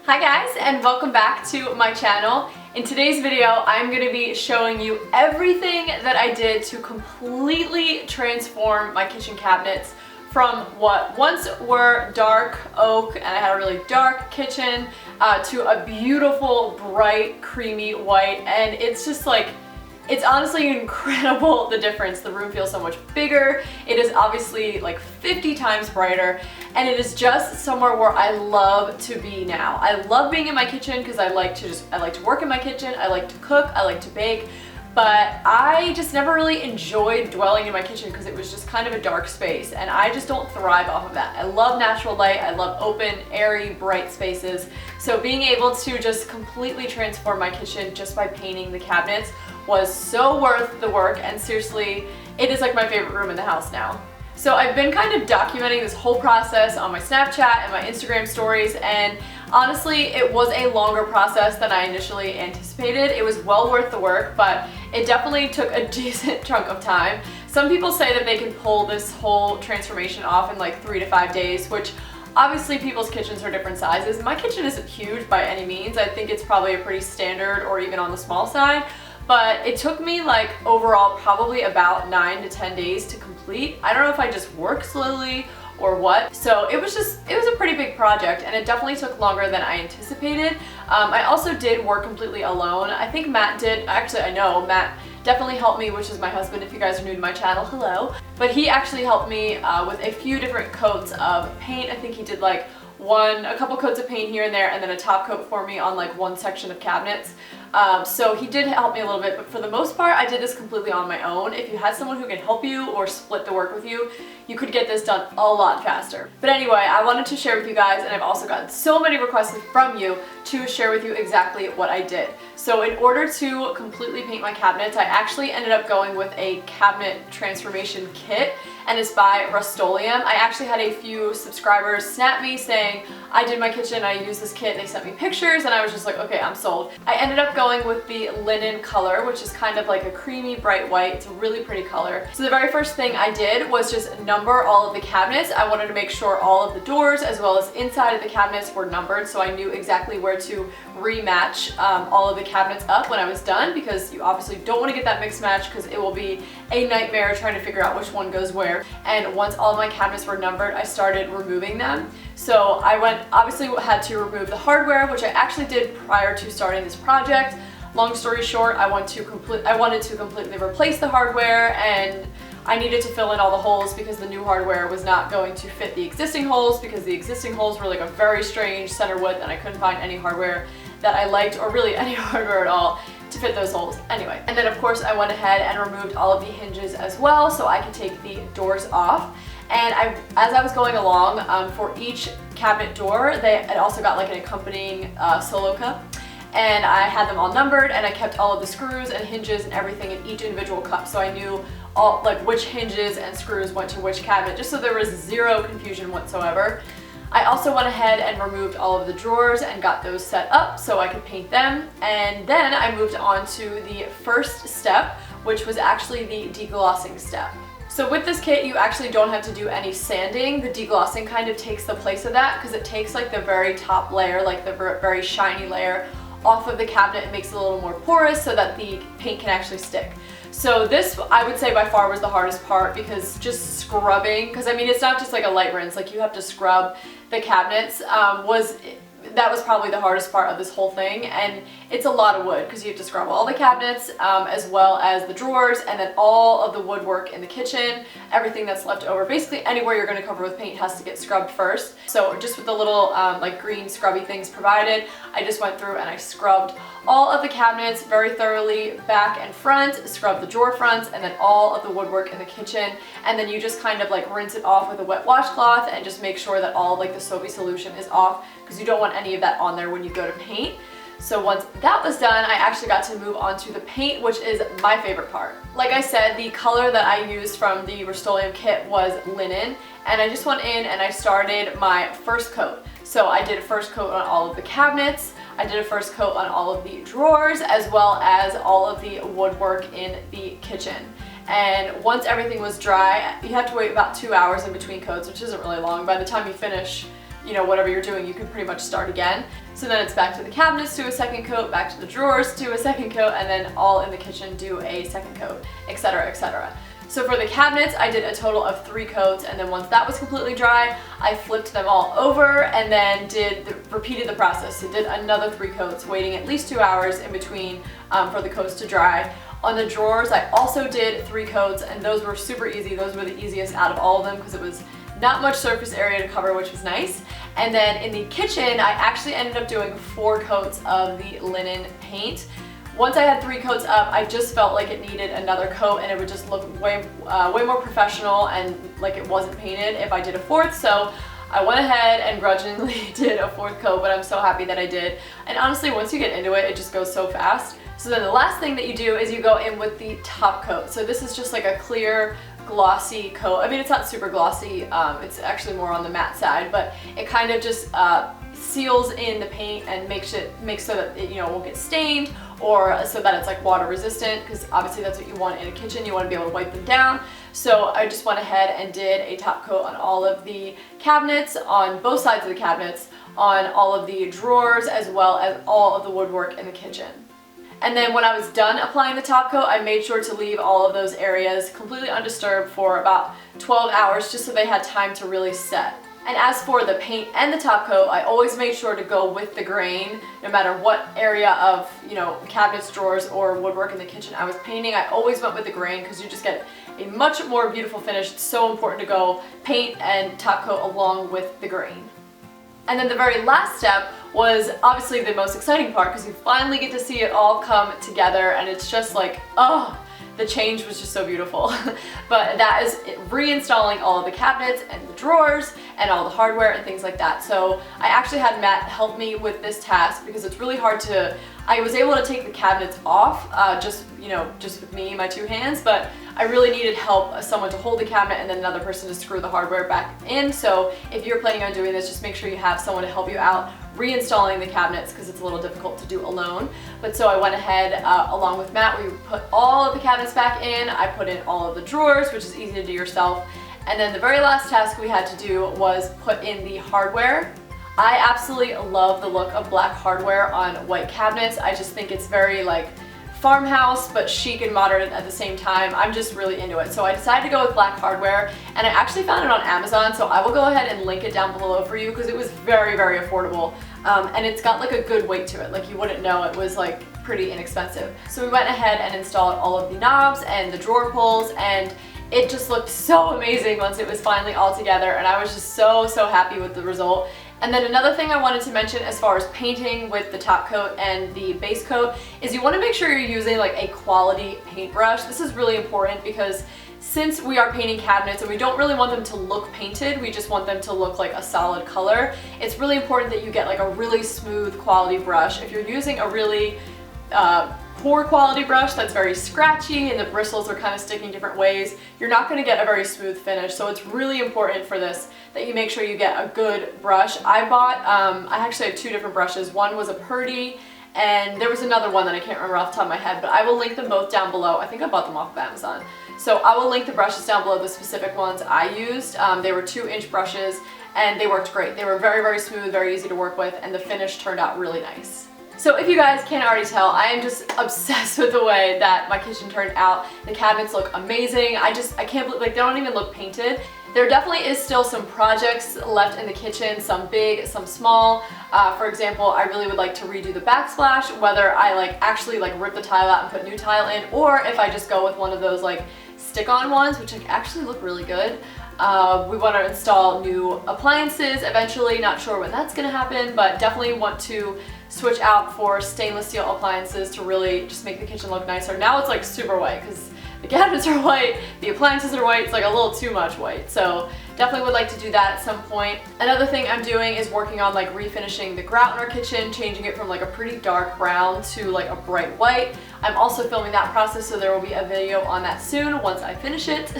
Hi guys, and welcome back to my channel. In today's video, I'm going to be showing you everything that I did to completely transform my kitchen cabinets from what once were dark oak, and I had a really dark kitchen, to a beautiful, bright, creamy white, and it's just like, it's honestly incredible the difference. The room feels so much bigger. It is obviously like 50 times brighter, and it is just somewhere where I love to be now. I love being in my kitchen because I like to work in my kitchen, I like to cook, I like to bake, but I just never really enjoyed dwelling in my kitchen because it was just kind of a dark space, and I just don't thrive off of that. I love natural light, I love open, airy, bright spaces. So being able to just completely transform my kitchen just by painting the cabinets was so worth the work, and seriously, it is like my favorite room in the house now. So I've been kind of documenting this whole process on my Snapchat and my Instagram stories, and honestly, it was a longer process than I initially anticipated. It was well worth the work, but it definitely took a decent chunk of time. Some people say that they can pull this whole transformation off in like 3 to 5 days, which obviously people's kitchens are different sizes. My kitchen isn't huge by any means. I think it's probably a pretty standard or even on the small side. But it took me like overall probably about 9 to 10 days to complete. I don't know if I just worked slowly or what. So it was a pretty big project, and it definitely took longer than I anticipated. I also did work completely alone. I think Matt did, actually I know Matt definitely helped me, which is my husband. If you guys are new to my channel, hello. But he actually helped me with a few different coats of paint. I think he did like a couple coats of paint here and there, and then a top coat for me on like one section of cabinets. So he did help me a little bit, but for the most part, I did this completely on my own. If you had someone who can help you or split the work with you, you could get this done a lot faster. But anyway, I wanted to share with you guys, and I've also gotten so many requests from you to share with you exactly what I did. So in order to completely paint my cabinets, I actually ended up going with a cabinet transformation kit, and it's by Rust-Oleum. I actually had a few subscribers snap me saying, I did my kitchen, I used this kit, they sent me pictures, and I was just like, okay, I'm sold. I ended up going with the linen color, which is kind of like a creamy bright white. It's a really pretty color. So the very first thing I did was just number all of the cabinets. I wanted to make sure all of the doors as well as inside of the cabinets were numbered, so I knew exactly where to rematch all of the cabinets up when I was done, because you obviously don't want to get that mixed match because it will be a nightmare trying to figure out which one goes where. And once all of my cabinets were numbered, I started removing them. So I obviously had to remove the hardware, which I actually did prior to starting this project. Long story short, I wanted to completely replace the hardware, and I needed to fill in all the holes because the new hardware was not going to fit the existing holes, because the existing holes were like a very strange center width, and I couldn't find any hardware that I liked, or really any hardware at all, to fit those holes. Anyway, and then of course I went ahead and removed all of the hinges as well so I could take the doors off. And as I was going along, for each cabinet door, it also got like an accompanying solo cup. And I had them all numbered, and I kept all of the screws and hinges and everything in each individual cup, so I knew all like which hinges and screws went to which cabinet, just so there was zero confusion whatsoever. I also went ahead and removed all of the drawers and got those set up so I could paint them. And then I moved on to the first step, which was actually the deglossing step. So with this kit, you actually don't have to do any sanding. The deglossing kind of takes the place of that, because it takes like the very top layer, like the very shiny layer, off of the cabinet and makes it a little more porous so that the paint can actually stick. So this, I would say by far, was the hardest part, because just scrubbing, because I mean it's not just like a light rinse, like you have to scrub the cabinets, that was probably the hardest part of this whole thing. And it's a lot of wood because you have to scrub all the cabinets, as well as the drawers, and then all of the woodwork in the kitchen, everything that's left over. Basically anywhere you're going to cover with paint has to get scrubbed first. So just with the little like green scrubby things provided, I just went through and I scrubbed all of the cabinets very thoroughly, back and front, scrub the drawer fronts, and then all of the woodwork in the kitchen. And then you just kind of like rinse it off with a wet washcloth and just make sure that all of like the soapy solution is off, because you don't want any of that on there when you go to paint. So once that was done, I actually got to move on to the paint, which is my favorite part. Like I said, the color that I used from the Rust-Oleum kit was linen, and I just went in and I started my first coat. So I did a first coat on all of the cabinets, I did a first coat on all of the drawers, as well as all of the woodwork in the kitchen. And once everything was dry, you have to wait about 2 hours in between coats, which isn't really long. By the time you finish, you know, whatever you're doing, you can pretty much start again. So then it's back to the cabinets, do a second coat, back to the drawers, do a second coat, and then all in the kitchen do a second coat, etc., etc. So for the cabinets, I did a total of 3 coats, and then once that was completely dry, I flipped them all over and then repeated the process. So did another 3 coats, waiting at least 2 hours in between for the coats to dry. On the drawers, I also did 3 coats, and those were super easy. Those were the easiest out of all of them because it was not much surface area to cover, which was nice. And then in the kitchen, I actually ended up doing 4 coats of the linen paint. Once I had 3 coats up, I just felt like it needed another coat, and it would just look way more professional and like it wasn't painted if I did a 4th. So I went ahead and grudgingly did a 4th coat, but I'm so happy that I did. And honestly, once you get into it, it just goes so fast. So then the last thing that you do is you go in with the top coat. So this is just like a clear, glossy coat. I mean, it's not super glossy, it's actually more on the matte side, but it kind of just seals in the paint and makes so that it, you know, won't get stained, or so that it's like water resistant, because obviously that's what you want in a kitchen. You want to be able to wipe them down. So I just went ahead and did a top coat on all of the cabinets, on both sides of the cabinets, on all of the drawers, as well as all of the woodwork in the kitchen. And then when I was done applying the top coat, I made sure to leave all of those areas completely undisturbed for about 12 hours, just so they had time to really set. And as for the paint and the top coat, I always made sure to go with the grain, no matter what area of, you know, cabinets, drawers, or woodwork in the kitchen I was painting. I always went with the grain because you just get a much more beautiful finish. It's so important to go paint and top coat along with the grain. And then the very last step was obviously the most exciting part, because you finally get to see it all come together, and it's just like, oh, the change was just so beautiful. But that is reinstalling all of the cabinets and the drawers and all the hardware and things like that. So I actually had Matt help me with this task because it's really hard to, I was able to take the cabinets off just with me, my 2 hands, but I really needed help, someone to hold the cabinet and then another person to screw the hardware back in. So if you're planning on doing this, just make sure you have someone to help you out reinstalling the cabinets, because it's a little difficult to do alone. But so I went ahead along with Matt, we put all of the cabinets back in, I put in all of the drawers, which is easy to do yourself. And then the very last task we had to do was put in the hardware. I absolutely love the look of black hardware on white cabinets. I just think it's very like farmhouse, but chic and modern at the same time. I'm just really into it. So I decided to go with black hardware, and I actually found it on Amazon, so I will go ahead and link it down below for you because it was very, very affordable. And it's got like a good weight to it. Like you wouldn't know it was like pretty inexpensive. So we went ahead and installed all of the knobs and the drawer pulls, and it just looked so amazing once it was finally all together, and I was just so happy with the result. And then another thing I wanted to mention as far as painting with the top coat and the base coat is you want to make sure you're using like a quality paintbrush. This is really important because since we are painting cabinets and we don't really want them to look painted, we just want them to look like a solid color, it's really important that you get like a really smooth quality brush. If you're using a really poor quality brush that's very scratchy and the bristles are kind of sticking different ways, you're not going to get a very smooth finish. So it's really important for this that you make sure you get a good brush. I actually had 2 different brushes. One was a Purdy, and there was another one that I can't remember off the top of my head, but I will link them both down below. I think I bought them off of Amazon. So I will link the brushes down below, the specific ones I used. They were 2-inch brushes, and they worked great. They were very, very smooth, very easy to work with, and the finish turned out really nice. So if you guys can't already tell, I am just obsessed with the way that my kitchen turned out. The cabinets look amazing. I can't believe, like, they don't even look painted. There definitely is still some projects left in the kitchen, some big, some small. For example, I really would like to redo the backsplash, whether I actually rip the tile out and put new tile in, or if I just go with one of those stick-on ones, which actually look really good. We want to install new appliances eventually, not sure when that's going to happen, but definitely want to switch out for stainless steel appliances to really just make the kitchen look nicer. Now it's super white because the cabinets are white, the appliances are white, it's a little too much white. So definitely would like to do that at some point. Another thing I'm doing is working on refinishing the grout in our kitchen, changing it from a pretty dark brown to a bright white. I'm also filming that process, so there will be a video on that soon once I finish it.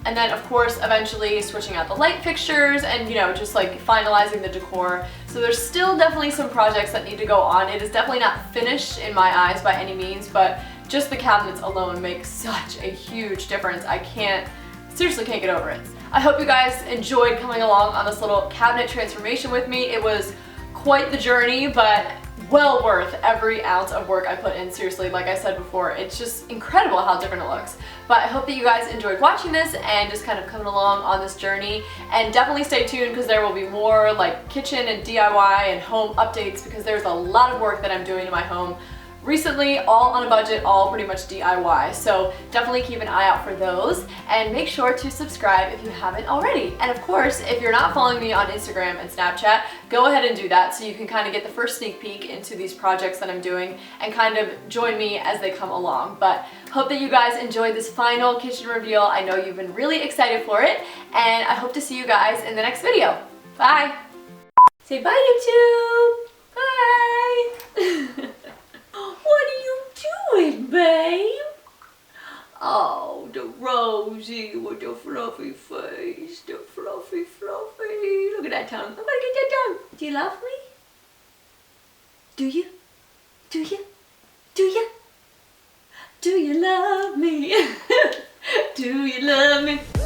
And then of course eventually switching out the light fixtures and just finalizing the decor. So there's still definitely some projects that need to go on. It is definitely not finished in my eyes by any means, but just the cabinets alone make such a huge difference. I seriously can't get over it. I hope you guys enjoyed coming along on this little cabinet transformation with me. It was quite the journey, but well worth every ounce of work I put in. Seriously, like I said before, it's just incredible how different it looks. But I hope that you guys enjoyed watching this and just kind of coming along on this journey. And definitely stay tuned because there will be more like kitchen and DIY and home updates because there's a lot of work that I'm doing in my home recently, all on a budget, all pretty much DIY. So definitely keep an eye out for those and make sure to subscribe if you haven't already. And of course, if you're not following me on Instagram and Snapchat, go ahead and do that so you can kind of get the first sneak peek into these projects that I'm doing and kind of join me as they come along. But hope that you guys enjoyed this final kitchen reveal. I know you've been really excited for it and I hope to see you guys in the next video. Bye! Say bye, YouTube! Bye! What are you doing, babe? Oh, the Rosie with the fluffy face, the fluffy. Look at that tongue. I'm gonna get that tongue. Do you love me? Do you? Do you? Do you? Do you love me? Do you love me?